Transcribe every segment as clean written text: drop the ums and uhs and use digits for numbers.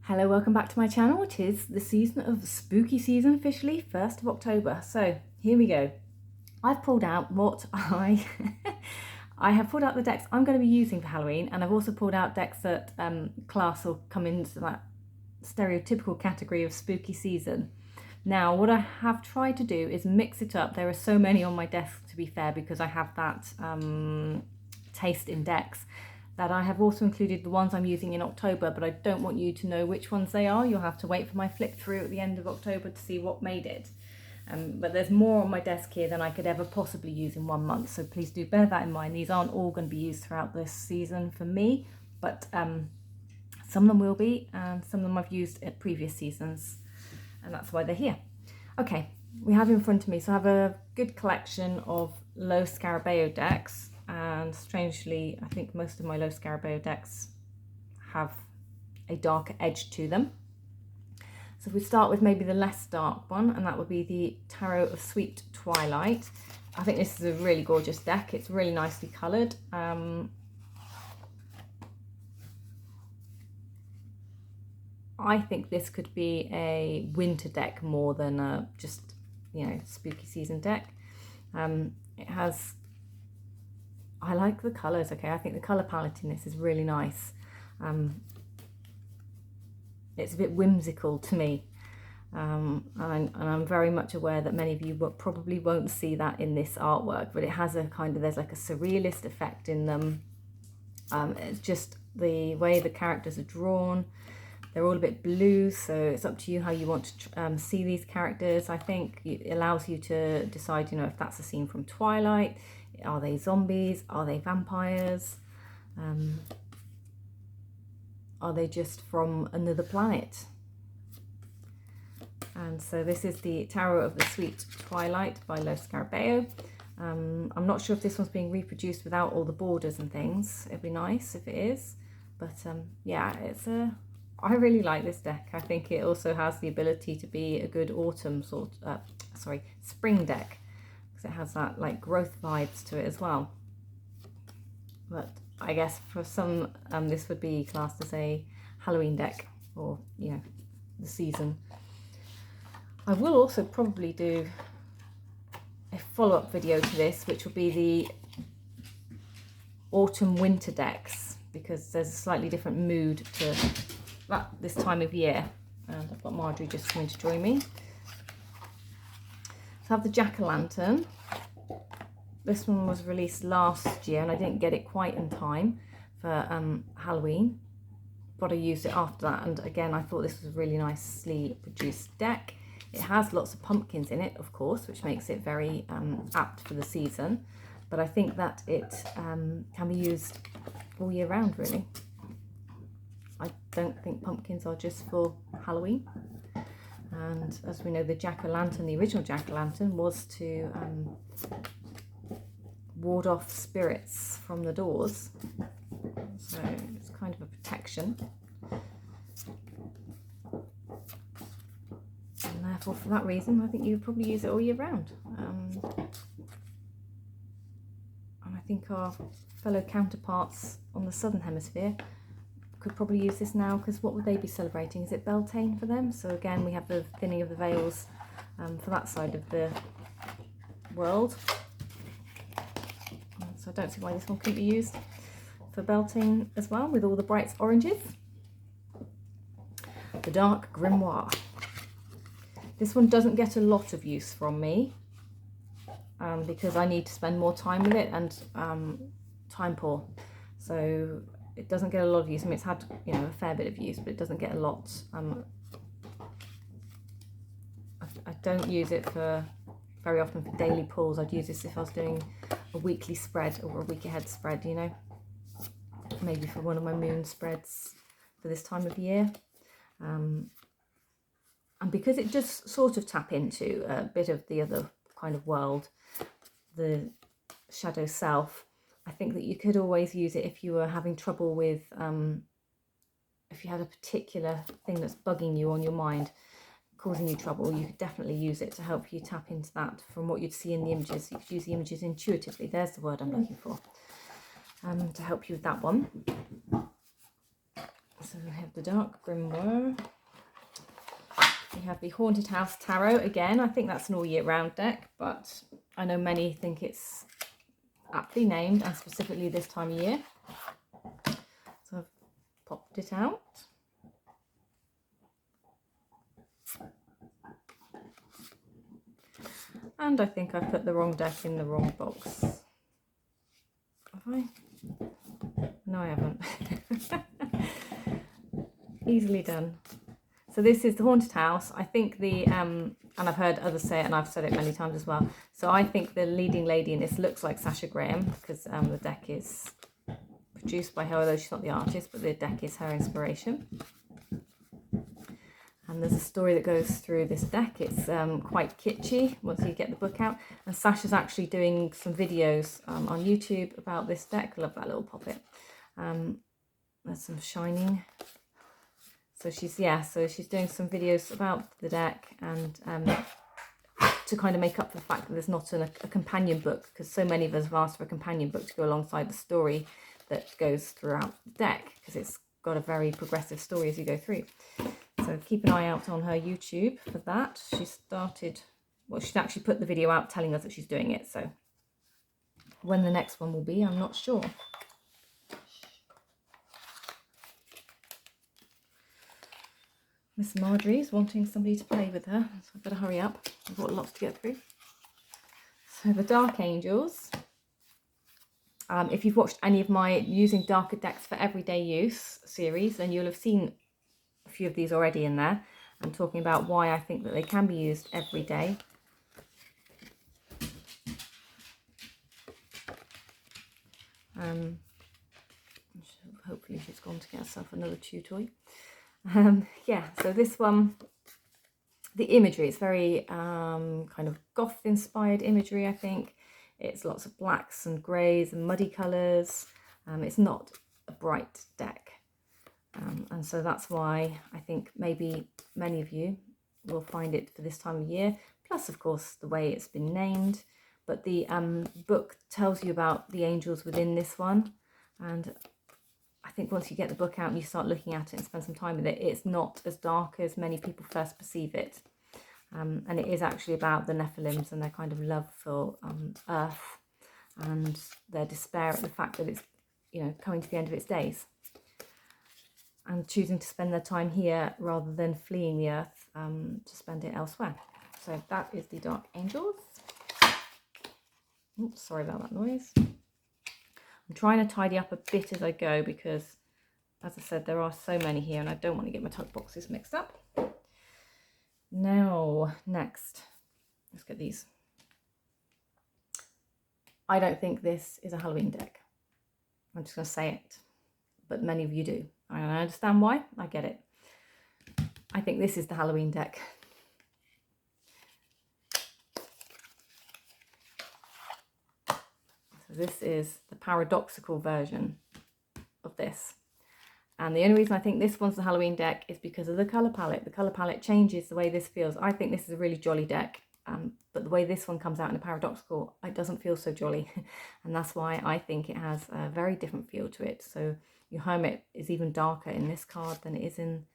Hello, welcome back to my channel. It is the season of spooky season officially, 1st of October. So here we go. I've pulled out what I have pulled out the decks I'm going to be using for Halloween, and I've also pulled out decks that class or come into that stereotypical category of spooky season. Now, what I have tried to do is mix it up. There are so many on my desk, to be fair, because I have that taste in decks, that I have also included the ones I'm using in October, but I don't want you to know which ones they are. You'll have to wait for my flip through at the end of October to see what made it. But there's more on my desk here than I could ever possibly use in 1 month, so please do bear that in mind. These aren't all going to be used throughout this season for me, but some of them will be, and some of them I've used at previous seasons, and that's why they're here. Okay, we have in front of me, so I have a good collection of low Scarabeo decks. And strangely, I think most of my low Scarabeo decks have a darker edge to them. So if we start with maybe the less dark one, and that would be the Tarot of Sweet Twilight. I think this is a really gorgeous deck. It's really nicely coloured. I think this could be a winter deck more than a just, spooky season deck. It has... I like the colours, okay? I think the colour palette in this is really nice. It's a bit whimsical to me. And I'm very much aware that many of you probably won't see that in this artwork, but it has a kind of, there's like a surrealist effect in them. It's just the way the characters are drawn. They're all a bit blue, so it's up to you how you want to see these characters. I think it allows you to decide, if that's a scene from Twilight. Are they zombies? Are they vampires? Are they just from another planet? And so this is the Tarot of the Sweet Twilight by Lo Scarabeo. I'm not sure if this one's being reproduced without all the borders and things. It'd be nice if it is. But yeah, I really like this deck. I think it also has the ability to be a good autumn spring deck. It has that like growth vibes to it as well. But I guess for some this would be classed as a Halloween deck, or the season. I will also probably do a follow-up video to this, which will be the autumn winter decks, because there's a slightly different mood to that this time of year. And I've got Marjorie just coming to join me. So I have the Jack-o'-lantern. This one was released last year and I didn't get it quite in time for Halloween, but I used it after that, and again I thought this was a really nicely produced deck. It has lots of pumpkins in it, of course, which makes it very apt for the season, but I think that it can be used all year round, really. I don't think pumpkins are just for Halloween. And as we know, the jack-o'-lantern, the original jack-o'-lantern, was to ward off spirits from the doors. So it's kind of a protection. And therefore, for that reason, I think you would probably use it all year round. And I think our fellow counterparts on the Southern Hemisphere could probably use this now, because what would they be celebrating? Is it Beltane for them? So again, we have the thinning of the veils for that side of the world. So I don't see why this one couldn't be used for Beltane as well, with all the bright oranges. The Dark Grimoire. This one doesn't get a lot of use from me because I need to spend more time with it, and time poor. So it doesn't get a lot of use. I mean, it's had, a fair bit of use, but it doesn't get a lot. I don't use it very often for daily pulls. I'd use this if I was doing a weekly spread or a week ahead spread, maybe for one of my moon spreads for this time of year. And because it just sort of tap into a bit of the other kind of world, the shadow self, I think that you could always use it if you were having trouble with, if you had a particular thing that's bugging you on your mind, causing you trouble, you could definitely use it to help you tap into that from what you'd see in the images. You could use the images intuitively. There's the word I'm looking for, to help you with that one. So we have the Dark Grimoire. We have the Haunted House Tarot. Again, I think that's an all year round deck, but I know many think it's aptly named and specifically this time of year. So I've popped it out. And I think I put the wrong deck in the wrong box. Have I? No, I haven't. Easily done. So this is the Haunted House. I think the, and I've heard others say it and I've said it many times as well. So I think the leading lady in this looks like Sasha Graham because the deck is produced by her, although she's not the artist, but the deck is her inspiration. And there's a story that goes through this deck. It's quite kitschy once you get the book out. And Sasha's actually doing some videos on YouTube about this deck. I love that little poppet. There's some shining. So she's doing some videos about the deck and to kind of make up for the fact that there's not a companion book, because so many of us have asked for a companion book to go alongside the story that goes throughout the deck, because it's got a very progressive story as you go through. So keep an eye out on her YouTube for that. She started, well, she's actually put the video out telling us that she's doing it. So when the next one will be, I'm not sure. Miss Marjorie's wanting somebody to play with her, so I better hurry up. I've got lots to get through. So the Dark Angels. If you've watched any of my Using Darker Decks for Everyday Use series, then you'll have seen a few of these already in there. I'm talking about why I think that they can be used every day. Hopefully she's gone to get herself another chew toy. Yeah, so this one, the imagery is very kind of goth inspired imagery, I think. It's lots of blacks and greys and muddy colours. It's not a bright deck. And so that's why I think maybe many of you will find it for this time of year. Plus, of course, the way it's been named. But the book tells you about the angels within this one. And I think once you get the book out and you start looking at it and spend some time with it, it's not as dark as many people first perceive it. And it is actually about the Nephilims and their kind of love for Earth and their despair at the fact that it's, you know, coming to the end of its days and choosing to spend their time here rather than fleeing the Earth to spend it elsewhere. So that is the Dark Angels. Oops, sorry about that noise. I'm trying to tidy up a bit as I go because, as I said, there are so many here and I don't want to get my tuck boxes mixed up. Now, next, let's get these. I don't think this is a Halloween deck. I'm just going to say it, but many of you do. I understand why. I get it. I think this is the Halloween deck. So this is the paradoxical version of this. And the only reason I think this one's the Halloween deck is because of the colour palette. The colour palette changes the way this feels. I think this is a really jolly deck, but the way this one comes out in a paradoxical, it doesn't feel so jolly. And that's why I think it has a very different feel to it. So your Hermit is even darker in this card than it is in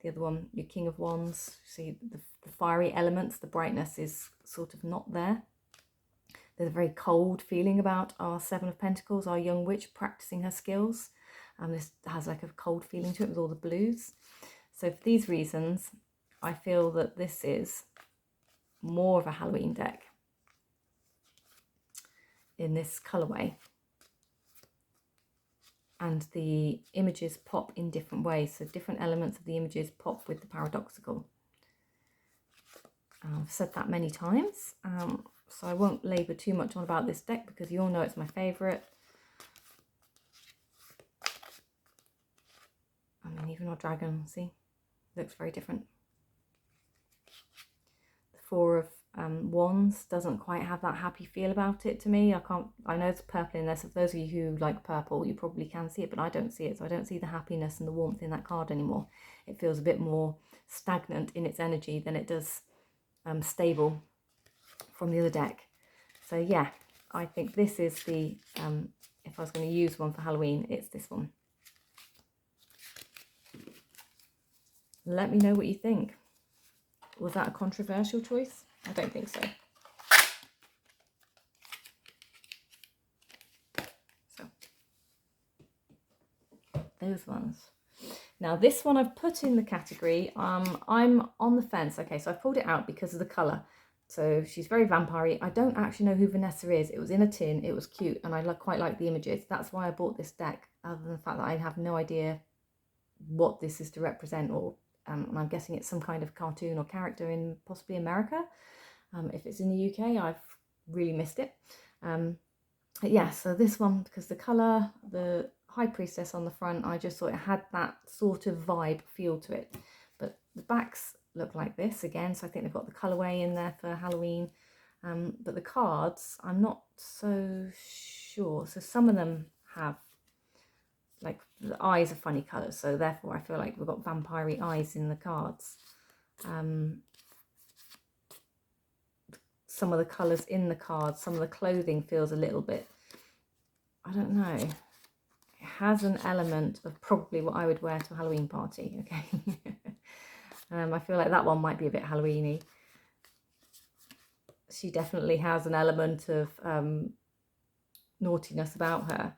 the other one, your King of Wands. See the fiery elements, the brightness is sort of not there. There's a very cold feeling about our Seven of Pentacles, our young witch practicing her skills. This has like a cold feeling to it with all the blues. So for these reasons, I feel that this is more of a Halloween deck in this colourway. And the images pop in different ways. So different elements of the images pop with the paradoxical. I've said that many times. So I won't labour too much on about this deck because you all know it's my favourite. I mean, even our dragon, see, looks very different. The Four of Wands doesn't quite have that happy feel about it to me. I know it's purple in there, so for those of you who like purple, you probably can see it, but I don't see it. So I don't see the happiness and the warmth in that card anymore. It feels a bit more stagnant in its energy than it does stable from the other deck. So yeah, I think this is the, if I was going to use one for Halloween, it's this one. Let me know what you think. Was that a controversial choice? I don't think so. So, those ones. Now this one I've put in the category, I'm on the fence. Okay, so I pulled it out because of the colour. So she's very vampire-y. I don't actually know who Vanessa is. It was in a tin, it was cute, and I quite like the images. That's why I bought this deck, other than the fact that I have no idea what this is to represent, or and I'm guessing it's some kind of cartoon or character in possibly America. If it's in the UK, I've really missed it. But yeah, so this one, because the colour, the High Priestess on the front, I just thought it had that sort of vibe feel to it. But the backs look like this again, so I think they've got the colourway in there for Halloween. But the cards, I'm not so sure. So some of them have, like, the eyes are funny colours, so therefore I feel like we've got vampire-y eyes in the cards. Some of the colours in the cards, some of the clothing feels a little bit, I don't know, it has an element of probably what I would wear to a Halloween party, okay? I feel like that one might be a bit Halloween-y. She definitely has an element of naughtiness about her.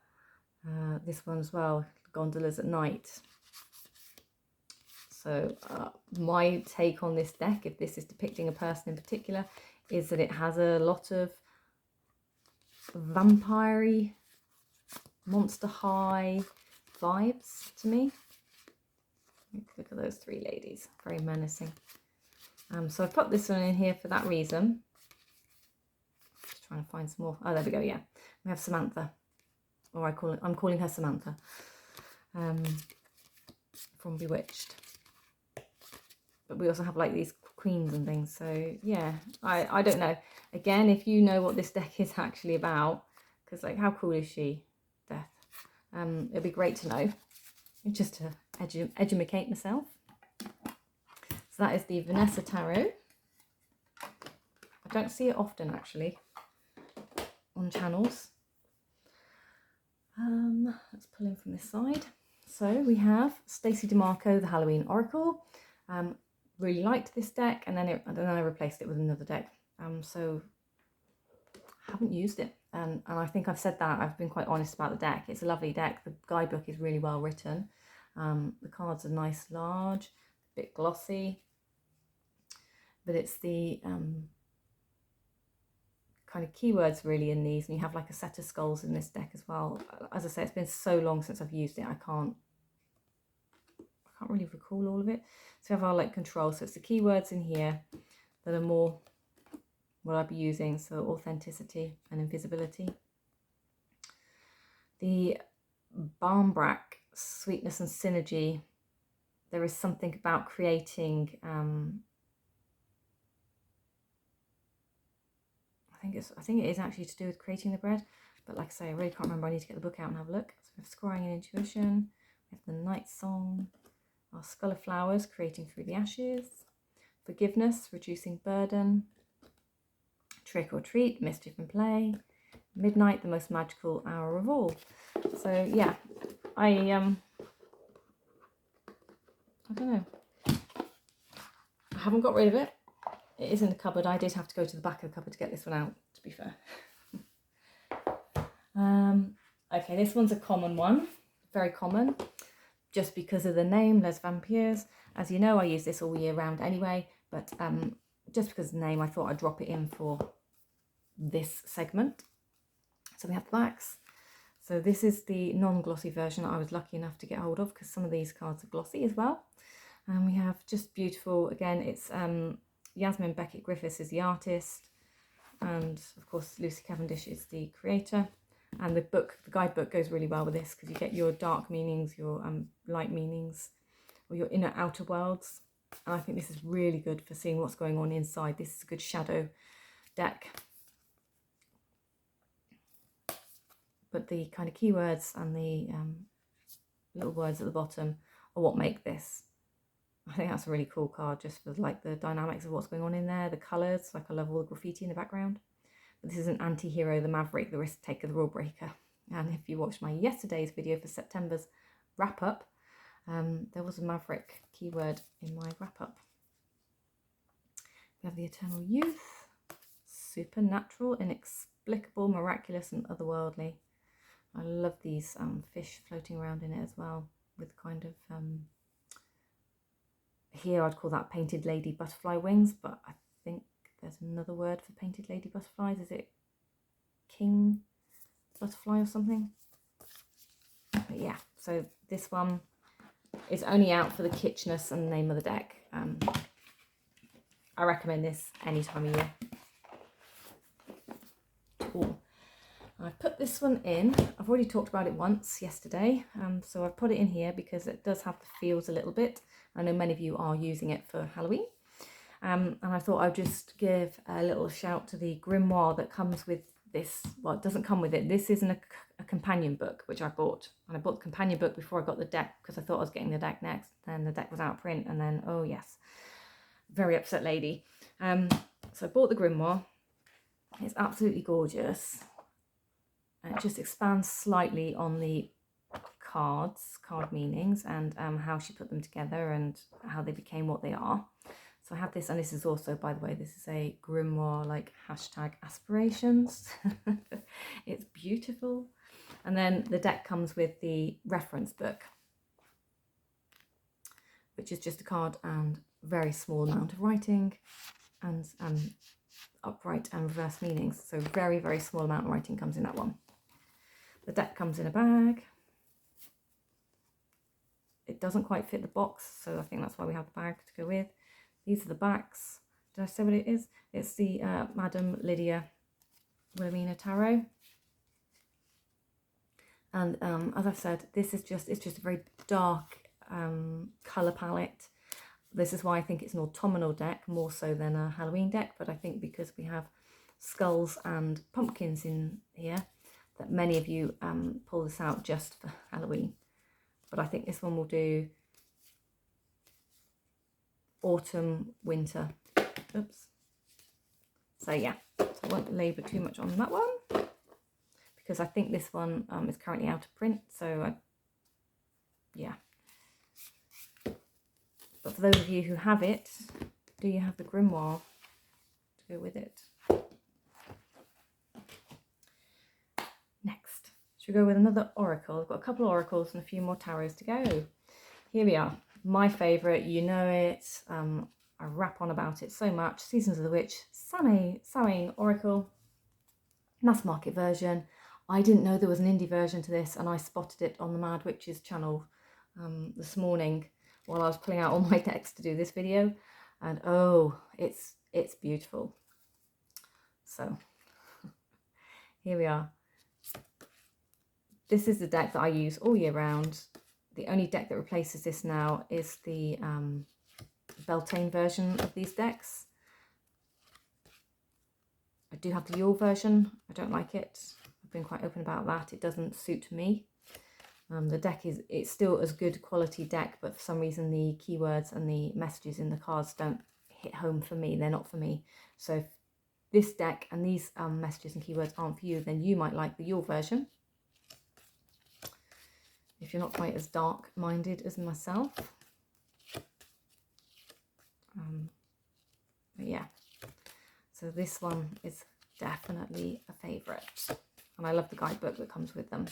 This one as well, gondolas at night. So my take on this deck, if this is depicting a person in particular, is that it has a lot of vampire-y, Monster High vibes to me. Look at those three ladies, very menacing. So I've put this one in here for that reason. Just trying to find some more. Oh, there we go. Yeah, we have Samantha, or I'm calling her Samantha, from Bewitched. But we also have like these queens and things. So yeah, I don't know. Again, if you know what this deck is actually about, because like, how cool is she, Death? It'd be great to know, just to educate myself. So that is the Vanessa Tarot. I don't see it often actually on channels. Let's pull in from this side. So we have Stacey DeMarco, the Halloween Oracle. Really liked this deck, and then I replaced it with another deck. So I haven't used it, and I think I've said that. I've been quite honest about the deck. It's a lovely deck. The guidebook is really well written. The cards are nice, large, a bit glossy, but it's the kind of keywords really in these, and you have like a set of skulls in this deck as well. As I say, it's been so long since I've used it, I can't really recall all of it. So we have our like control, so it's the keywords in here that are more what I'll be using, so authenticity and invisibility. The Barmbrack, sweetness and synergy. There is something about creating I think it is actually to do with creating the bread, but like I say, I really can't remember. I need to get the book out and have a look. So we have scrying and intuition, we have the night song, our skull of flowers, creating through the ashes, forgiveness, reducing burden, trick or treat, mischief and play, midnight, the most magical hour of all. So yeah, I don't know, I haven't got rid of it. It is in the cupboard. I did have to go to the back of the cupboard to get this one out, to be fair. Okay, this one's a common one, very common, just because of the name, Les Vampires. As you know, I use this all year round anyway, but just because of the name, I thought I'd drop it in for this segment. So we have the backs. So this is the non-glossy version that I was lucky enough to get hold of, because some of these cards are glossy as well. And we have just beautiful, again, it's Yasmin Beckett Griffiths is the artist, and of course Lucy Cavendish is the creator. And the guidebook goes really well with this, because you get your dark meanings, your light meanings, or your inner outer worlds. And I think this is really good for seeing what's going on inside. This is a good shadow deck. But the kind of keywords and the little words at the bottom are what make this. I think that's a really cool card, just for like the dynamics of what's going on in there, the colours. Like, I love all the graffiti in the background. But this is an anti-hero, the maverick, the risk taker, the rule breaker. And if you watched my yesterday's video for September's wrap up, There was a maverick keyword in my wrap-up. We have the eternal youth, supernatural, inexplicable, miraculous and otherworldly. I love these fish floating around in it as well, with kind of, here I'd call that painted lady butterfly wings, but I think there's another word for painted lady butterflies. Is it king butterfly or something? But yeah, so this one is only out for the kitschness and the name of the deck. I recommend this any time of year. Cool. I put this one in. I've already talked about it once yesterday, so I've put it in here because it does have the feels a little bit. I know many of you are using it for Halloween, and I thought I'd just give a little shout to the Grimoire that comes with this. Well, it doesn't come with it. This isn't a companion book, which I bought, and I bought the companion book before I got the deck because I thought I was getting the deck next. Then the deck was out of print, and then oh yes, very upset lady. So I bought the Grimoire. It's absolutely gorgeous. It just expands slightly on the card meanings, and how she put them together and how they became what they are. So I have this, and this is also, by the way, this is a Grimoire like hashtag aspirations. It's beautiful. And then the deck comes with the reference book, which is just a card and very small amount of writing and upright and reverse meanings. So very, very small amount of writing comes in that one. The deck comes in a bag. It doesn't quite fit the box, so I think that's why we have the bag to go with. These are the backs. Did I say what it is? It's the Madame Lydia Wilhelmina Tarot. And as I've said, this is just, it's just a very dark colour palette. This is why I think it's an autumnal deck more so than a Halloween deck, but I think because we have skulls and pumpkins in here, that many of you pull this out just for Halloween. But I think this one will do autumn, winter. Oops. So yeah, so I won't labour too much on that one because I think this one is currently out of print. So yeah. But for those of you who have it, do you have the Grimoire to go with it? Next, should we go with another oracle? I've got a couple of oracles and a few more tarots to go. Here we are. My favourite, you know it. I rap on about it so much. Seasons of the Witch, Sammy Oracle, mass market version. I didn't know there was an indie version to this, and I spotted it on the Mad Witches channel this morning while I was pulling out all my decks to do this video, and oh, it's beautiful. So here we are. This is the deck that I use all year round. The only deck that replaces this now is the Beltane version of these decks. I do have the Yule version. I don't like it. I've been quite open about that. It doesn't suit me. The deck it's still as good quality deck, but for some reason the keywords and the messages in the cards don't hit home for me. They're not for me. So if this deck and these messages and keywords aren't for you, then you might like the Yule version, if you're not quite as dark-minded as myself. But yeah, so this one is definitely a favourite, and I love the guidebook that comes with them.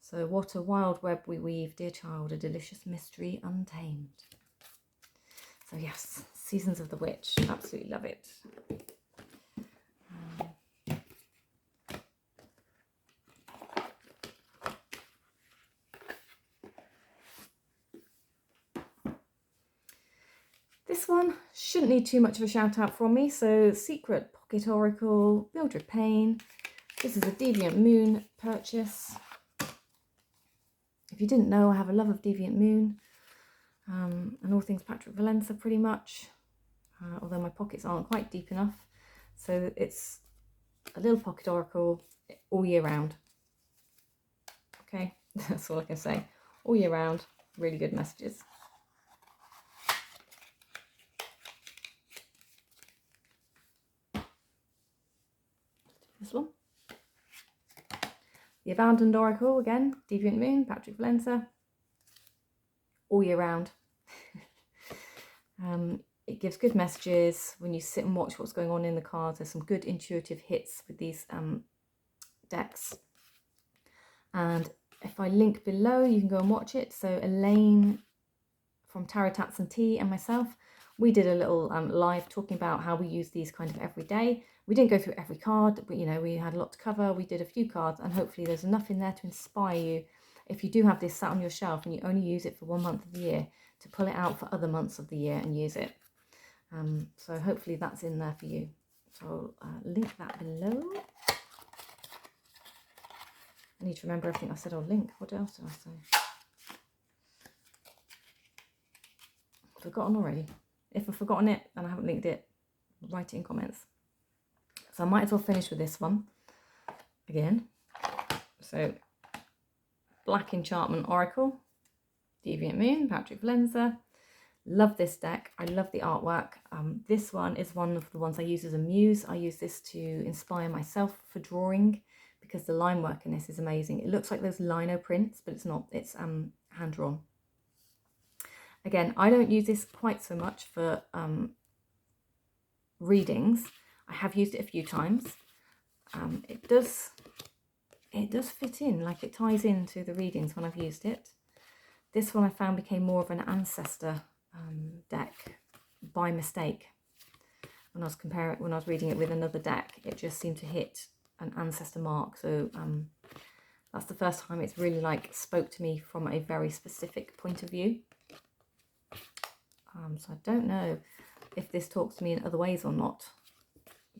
So what a wild web we weave, dear child, a delicious mystery untamed. So yes, Seasons of the Witch, absolutely love it. This one shouldn't need too much of a shout out from me. So Secret Pocket Oracle, Mildred Payne. This is a Deviant Moon purchase. If you didn't know, I have a love of Deviant Moon and all things Patrick Valenza pretty much, although my pockets aren't quite deep enough. So it's a little pocket oracle all year round. Okay, that's all I can say. All year round, really good messages. This one. The Abandoned Oracle, again, Deviant Moon, Patrick Valenza. all year round. It gives good messages when you sit and watch what's going on in the cards. There's some good intuitive hits with these decks. And if I link below, you can go and watch it. So Elaine from Tarot, Tats Tea and myself, we did a little live talking about how we use these kind of every day. We didn't go through every card, but you know, we had a lot to cover. We did a few cards, and hopefully there's enough in there to inspire you. If you do have this sat on your shelf and you only use it for 1 month of the year, to pull it out for other months of the year and use it. So hopefully that's in there for you. So I'll link that below. I need to remember everything I said on link. What else did I say? I've forgotten already. If I've forgotten it and I haven't linked it, write it in comments. So I might as well finish with this one again. So Black Enchantment Oracle, Deviant Moon, Patrick Valenza. Love this deck. I love the artwork. This one is one of the ones I use as a muse. I use this to inspire myself for drawing because the line work in this is amazing. It looks like those lino prints, but it's not. It's hand drawn. Again, I don't use this quite so much for readings. I have used it a few times. It does fit in, like it ties into the readings when I've used it. This one I found became more of an ancestor deck by mistake. When I was reading it with another deck, it just seemed to hit an ancestor mark. So that's the first time it's really like spoke to me from a very specific point of view. So I don't know if this talks to me in other ways or not,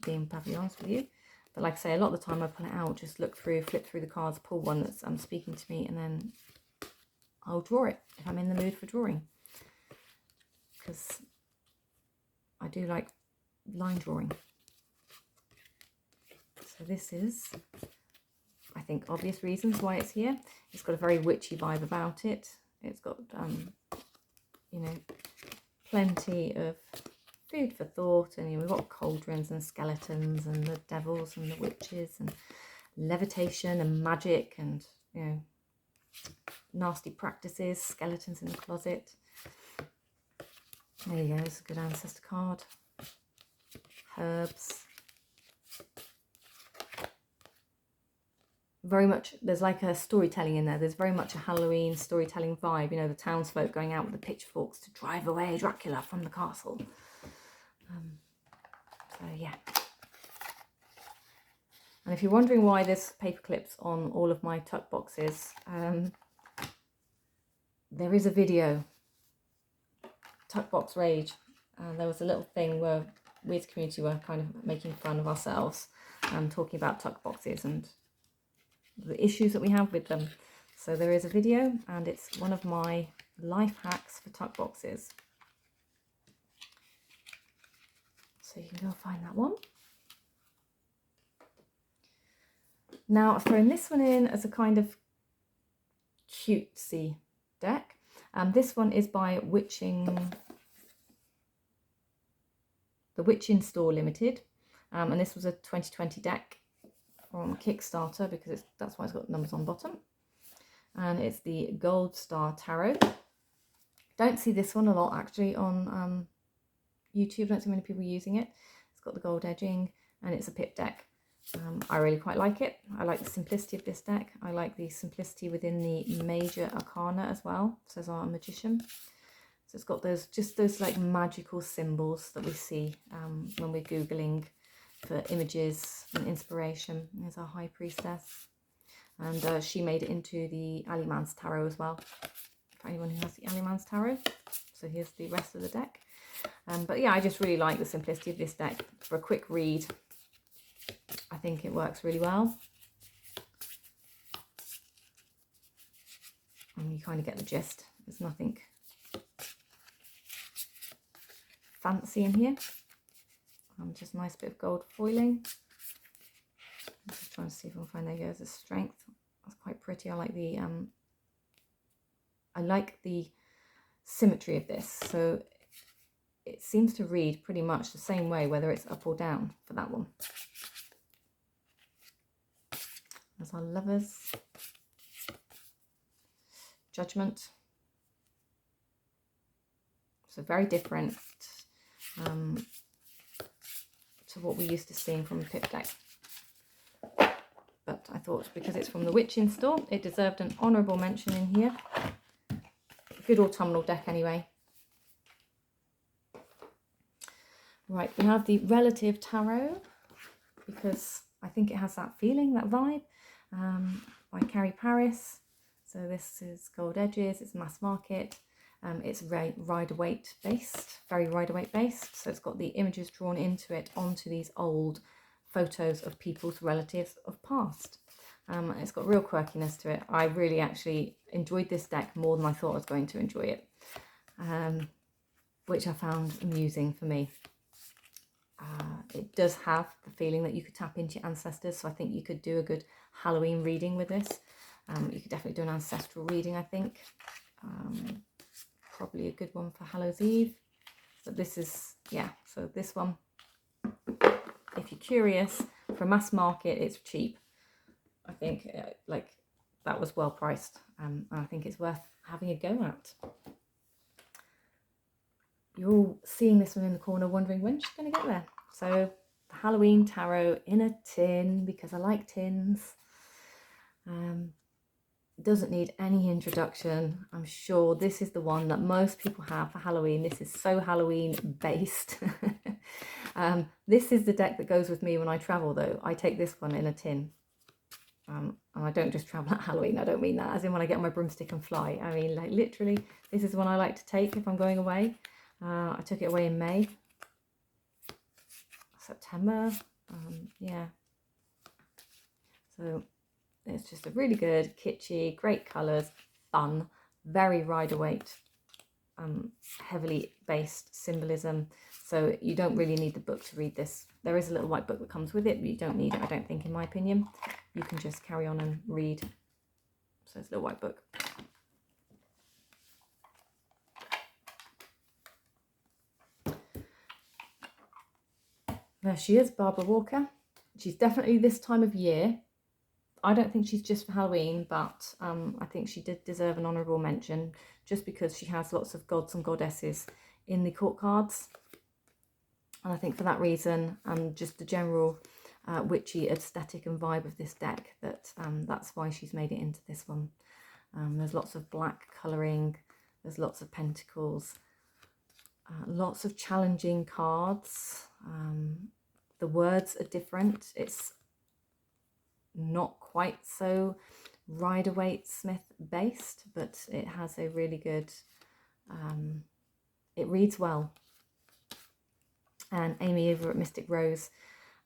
being perfectly honest with you. But like I say, a lot of the time I pull it out, just look through, flip through the cards, pull one that's speaking to me, and then I'll draw it if I'm in the mood for drawing. Because I do like line drawing. So this is, I think, obvious reasons why it's here. It's got a very witchy vibe about it. It's got, you know, plenty of food for thought, and you know, we've got cauldrons and skeletons and the devils and the witches and levitation and magic and, you know, nasty practices, skeletons in the closet. There you go, it's a good ancestor card. Herbs. Very much, there's like a storytelling in there. There's very much a Halloween storytelling vibe. You know, the townsfolk going out with the pitchforks to drive away Dracula from the castle. So yeah. And if you're wondering why there's paper clips on all of my tuck boxes, there is a video. Tuck box rage. There was a little thing where we as a community were kind of making fun of ourselves and talking about tuck boxes and the issues that we have with them. So there is a video, and it's one of my life hacks for tuck boxes. So you can go find that one. Now I've thrown this one in as a kind of cutesy deck. This one is by the Witching Store Limited, and this was a 2020 deck from Kickstarter because that's why it's got numbers on bottom, and it's the Gold Star Tarot. Don't see this one a lot actually on YouTube. Don't see many people using it. It's got the gold edging and it's a pip deck. I really quite like it. I like the simplicity of this deck. I like the simplicity within the major arcana as well, says our magician. So it's got those like magical symbols that we see when we're Googling for images and inspiration. There's our High Priestess. And she made it into the Alleyman's Tarot as well, for anyone who has the Alleyman's Tarot. So here's the rest of the deck. But yeah, I just really like the simplicity of this deck. For a quick read, I think it works really well. And you kind of get the gist. There's nothing fancy in here. Just a nice bit of gold foiling. I'm just trying to see if I can find, there you go, there's a strength. That's quite pretty. I like the symmetry of this. So it seems to read pretty much the same way, whether it's up or down for that one. There's our Lovers. Judgment. So very different to what we used to seeing from the Pip deck. But I thought because it's from the Witching Store, it deserved an honourable mention in here. Good autumnal deck anyway. Right, we have the Relative Tarot, because I think it has that feeling, that vibe, by Carrie Paris. So this is gold edges, it's mass market, it's Rider-Waite based, very Rider-Waite based. So it's got the images drawn into it onto these old photos of people's relatives of past. It's got real quirkiness to it. I really actually enjoyed this deck more than I thought I was going to enjoy it, which I found amusing for me. It does have the feeling that you could tap into your ancestors, so I think you could do a good Halloween reading with this. You could definitely do an ancestral reading, I think. Probably a good one for Hallows Eve. So this is, yeah, so this one, if you're curious, for mass market, it's cheap. I think like that was well priced, and I think it's worth having a go at. You're all seeing this one in the corner wondering when she's going to get there. So the Halloween tarot in a tin, because I like tins. Doesn't need any introduction. I'm sure this is the one that most people have for Halloween. This is so Halloween based. This is the deck that goes with me when I travel though. I take this one in a tin. And I don't just travel at Halloween. I don't mean that as in when I get on my broomstick and fly. I mean like literally this is one I like to take if I'm going away. I took it away in May, September, yeah. So it's just a really good, kitschy, great colours, fun, very Rider-Waite, heavily based symbolism. So you don't really need the book to read this. There is a little white book that comes with it, but you don't need it, I don't think, in my opinion. You can just carry on and read. So it's a little white book. There she is, Barbara Walker. She's definitely this time of year. I don't think she's just for Halloween, but I think she did deserve an honourable mention just because she has lots of gods and goddesses in the court cards. And I think for that reason, and just the general witchy aesthetic and vibe of this deck, that's why she's made it into this one. There's lots of black colouring, there's lots of pentacles, lots of challenging cards. The words are different. It's not quite so Rider-Waite Smith based, but it has a really good, it reads well. And Amy over at Mystic Rose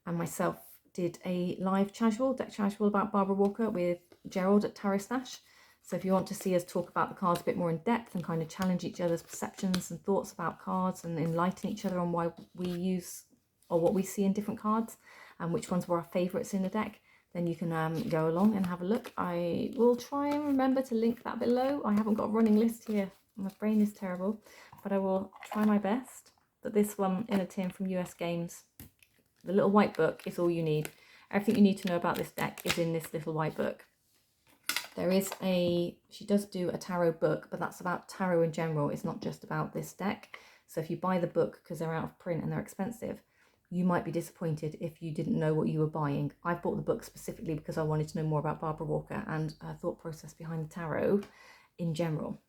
and myself did a live Chasual, deck Chasual about Barbara Walker with Gerald at Tarotstache. So if you want to see us talk about the cards a bit more in depth and kind of challenge each other's perceptions and thoughts about cards and enlighten each other on why we use or what we see in different cards and which ones were our favourites in the deck, then you can go along and have a look. I will try and remember to link that below. I haven't got a running list here. My brain is terrible, but I will try my best. But this one in a tin from US Games, the little white book is all you need. Everything you need to know about this deck is in this little white book. There is she does do a tarot book, but that's about tarot in general. It's not just about this deck. So if you buy the book because they're out of print and they're expensive, you might be disappointed if you didn't know what you were buying. I've bought the book specifically because I wanted to know more about Barbara Walker and her thought process behind the tarot in general.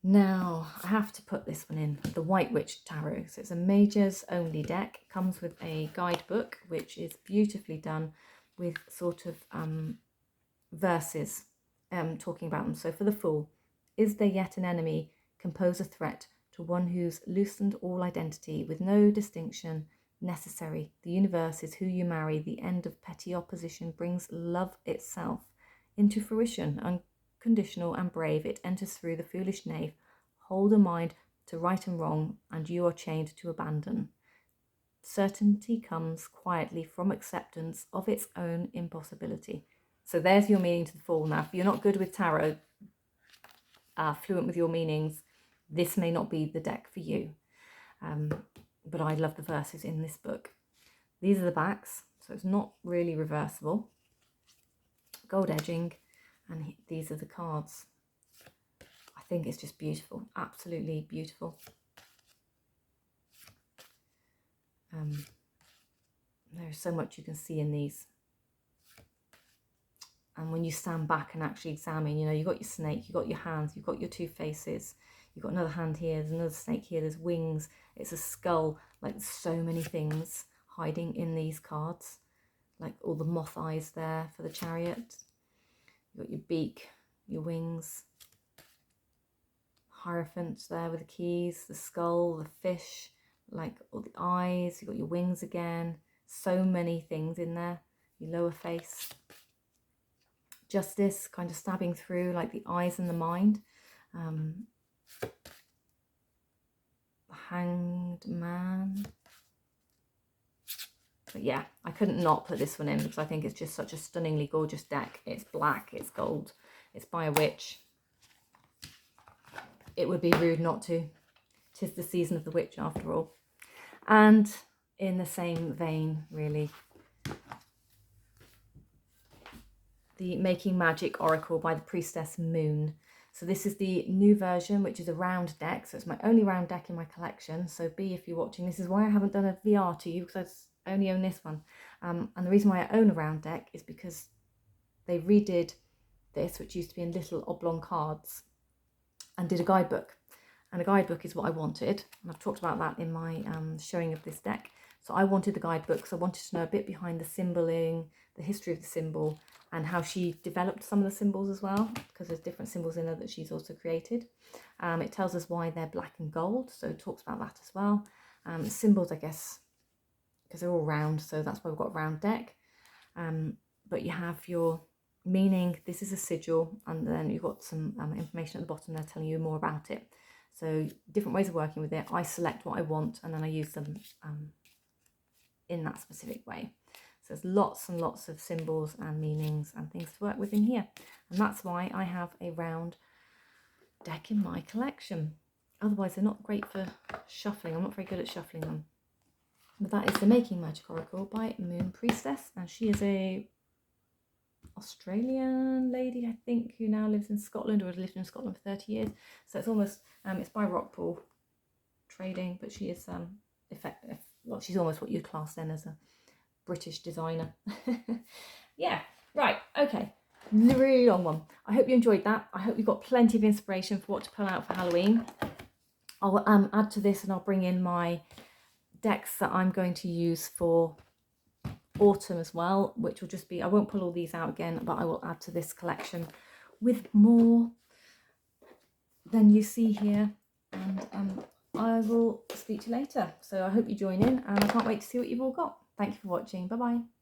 Now, I have to put this one in, the White Witch Tarot. So it's a majors only deck. It comes with a guidebook, which is beautifully done with sort of verses talking about them. So for the Fool, is there yet an enemy? Compose a threat to one who's loosened all identity with no distinction necessary. The universe is who you marry. The end of petty opposition brings love itself into fruition. Unconditional and brave, it enters through the foolish knave. Hold a mind to right and wrong, and you are chained to abandon. Certainty comes quietly from acceptance of its own impossibility. So there's your meaning to the Fool. Now, if you're not good with tarot, fluent with your meanings, this may not be the deck for you. But I love the verses in this book. These are the backs, so it's not really reversible. Gold edging, and these are the cards. I think it's just beautiful, absolutely beautiful. There's so much you can see in these. And when you stand back and actually examine, you know, you've got your snake, you've got your hands, you've got your two faces, you've got another hand here, there's another snake here, there's wings, it's a skull, like so many things hiding in these cards, like all the moth eyes there for the Chariot. You've got your beak, your wings, Hierophant there with the keys, the skull, the fish, like all the eyes, you've got your wings again, so many things in there, your lower face. Justice kind of stabbing through, like the eyes and the mind. Hanged Man. But yeah, I couldn't not put this one in because I think it's just such a stunningly gorgeous deck. It's black, it's gold, it's by a witch. It would be rude not to. 'Tis the season of the witch after all. And in the same vein, really, the Making Magic Oracle by the Priestess Moon. So this is the new version, which is a round deck. So it's my only round deck in my collection. So B, if you're watching, this is why I haven't done a VR to you, because I only own this one. And the reason why I own a round deck is because they redid this, which used to be in little oblong cards, and did a guidebook. And a guidebook is what I wanted. And I've talked about that in my showing of this deck. So I wanted the guidebook, so I wanted to know a bit behind the symboling, the history of the symbol, and how she developed some of the symbols as well, because there's different symbols in there that she's also created. It tells us why they're black and gold, so it talks about that as well. Symbols, I guess, because they're all round, so that's why we've got a round deck. But you have your meaning, this is a sigil, and then you've got some information at the bottom there telling you more about it. So different ways of working with it. I select what I want, and then I use them in that specific way. So there's lots and lots of symbols and meanings and things to work with in here. And that's why I have a round deck in my collection. Otherwise, they're not great for shuffling. I'm not very good at shuffling them. But that is the Making Magic Oracle by Moon Priestess. And she is a Australian lady, I think, who now lives in Scotland, or has lived in Scotland for 30 years. So it's almost, it's by Rockpool Trading, but she is, well, she's almost what you'd class then as a British designer. Yeah, right, okay, really long one. I hope you enjoyed that. I hope you got plenty of inspiration for what to pull out for Halloween. I'll add to this, and I'll bring in my decks that I'm going to use for autumn as well, which will just be, I won't pull all these out again, but I will add to this collection with more than you see here. And I will speak to you later. So I hope you join in, and I can't wait to see what you've all got. Thank you for watching. Bye bye.